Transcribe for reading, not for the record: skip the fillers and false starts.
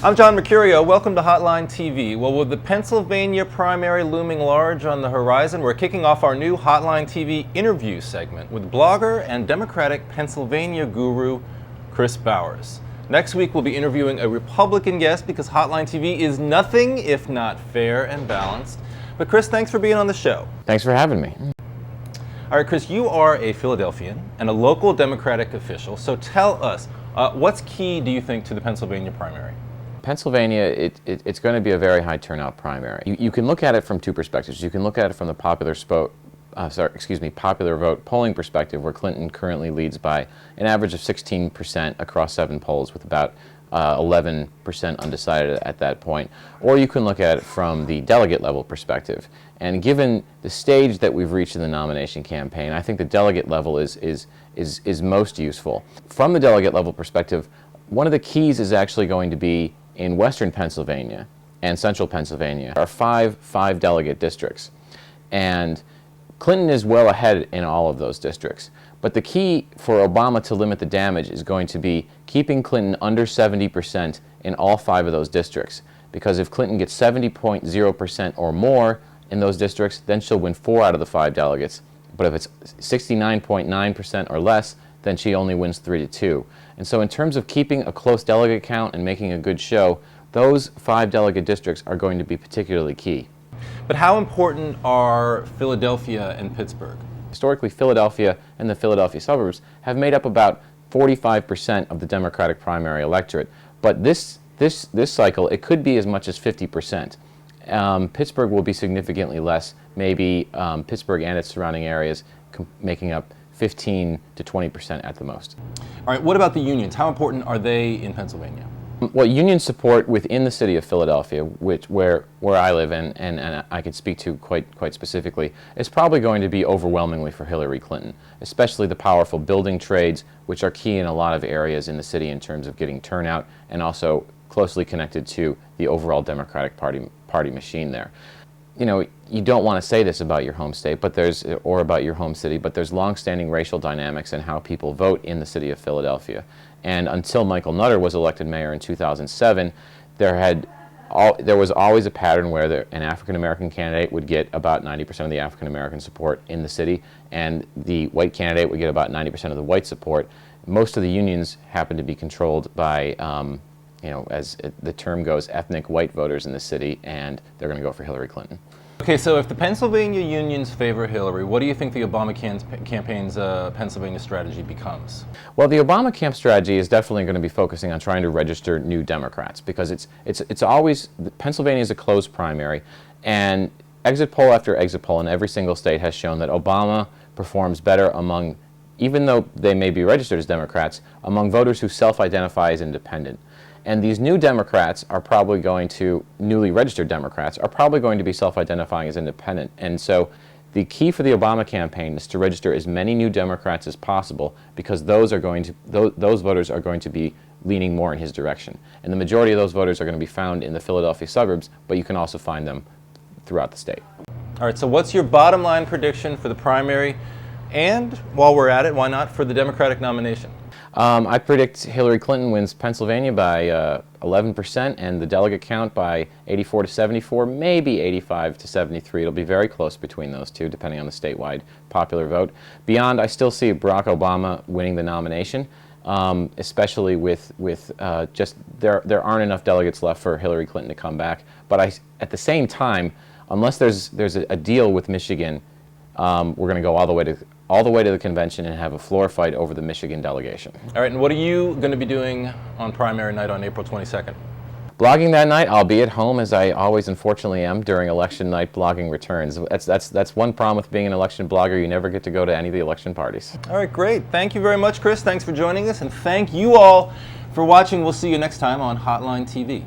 I'm John Mercurio. Welcome to Hotline TV. Well, with the Pennsylvania primary looming large on the horizon, we're kicking off our new Hotline TV interview segment with blogger and Democratic Pennsylvania guru Chris Bowers. Next week, we'll be interviewing a Republican guest because Hotline TV is nothing if not fair and balanced. But Chris, thanks for being on the show. Thanks for having me. All right, Chris, you are a Philadelphian and a local Democratic official. So tell us, what's key, do you think, to the Pennsylvania primary? Pennsylvania, it's going to be a very high turnout primary. You can look at it from two perspectives. You can look at it from the popular vote polling perspective, where Clinton currently leads by an average of 16% across 7 polls, with about 11% undecided at that point. Or you can look at it from the delegate level perspective. And given the stage that we've reached in the nomination campaign, I think the delegate level is most useful. From the delegate level perspective, one of the keys is actually going to be in western Pennsylvania and central Pennsylvania. There are five delegate districts. And Clinton is well ahead in all of those districts. But the key for Obama to limit the damage is going to be keeping Clinton under 70% in all 5 of those districts. Because if Clinton gets 70.0% or more in those districts, then she'll win 4 out of the 5 delegates. But if it's 69.9% or less, then she only wins 3 to 2. And so in terms of keeping a close delegate count and making a good show, those 5 delegate districts are going to be particularly key. But how important are Philadelphia and Pittsburgh? Historically, Philadelphia and the Philadelphia suburbs have made up about 45% of the Democratic primary electorate. But this cycle, it could be as much as 50%. Pittsburgh will be significantly less, maybe Pittsburgh and its surrounding areas making up 15 to 20% at the most. All right, what about the unions? How important are they in Pennsylvania? Well, union support within the city of Philadelphia, where I live and I can speak to quite specifically, is probably going to be overwhelmingly for Hillary Clinton, especially the powerful building trades, which are key in a lot of areas in the city in terms of getting turnout and also closely connected to the overall Democratic Party machine there. You know, you don't want to say this about your home state, or about your home city, but there's long-standing racial dynamics in how people vote in the city of Philadelphia. And until Michael Nutter was elected mayor in 2007, there was always a pattern where an African-American candidate would get about 90% of the African-American support in the city, and the white candidate would get about 90% of the white support. Most of the unions happen to be controlled by as the term goes, ethnic white voters in the city, and they're going to go for Hillary Clinton. Okay, so if the Pennsylvania unions favor Hillary, what do you think the Obama campaign's Pennsylvania strategy becomes? Well, the Obama camp strategy is definitely going to be focusing on trying to register new Democrats, because it's always, Pennsylvania is a closed primary, and exit poll after exit poll in every single state has shown that Obama performs better among, even though they may be registered as Democrats, among voters who self-identify as independent. And these new Democrats are probably going to, newly registered Democrats, are probably going to be self-identifying as independent. And so the key for the Obama campaign is to register as many new Democrats as possible, because those voters are going to be leaning more in his direction. And the majority of those voters are going to be found in the Philadelphia suburbs, but you can also find them throughout the state. All right, so what's your bottom line prediction for the primary? And while we're at it, why not for the Democratic nomination? I predict Hillary Clinton wins Pennsylvania by 11% and the delegate count by 84 to 74, maybe 85 to 73. It'll be very close between those two, depending on the statewide popular vote. Beyond, I still see Barack Obama winning the nomination, especially with just there aren't enough delegates left for Hillary Clinton to come back. But at the same time, unless there's a deal with Michigan, we're going to go all the way to the convention and have a floor fight over the Michigan delegation. All right, and what are you going to be doing on primary night on April 22nd? Blogging that night, I'll be at home, as I always unfortunately am during election night. Blogging returns. That's one problem with being an election blogger. You never get to go to any of the election parties. All right, great. Thank you very much, Chris. Thanks for joining us, and thank you all for watching. We'll see you next time on Hotline TV.